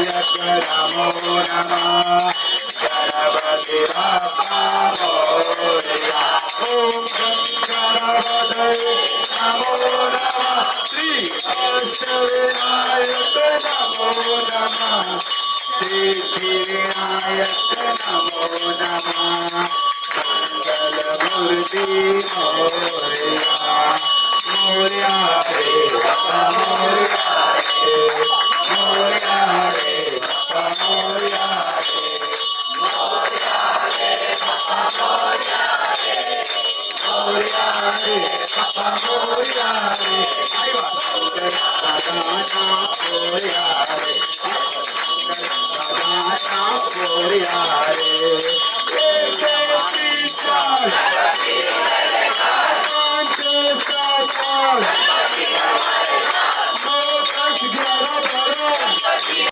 नमो नमः गणपति बाप्पा मोरया ओम गणपतये नमो नमः श्री अष्टविनायक नमो नमः सिद्धिविनायक नमो नमः मंगलमूर्ति मोरया मोरया रे मोरया रे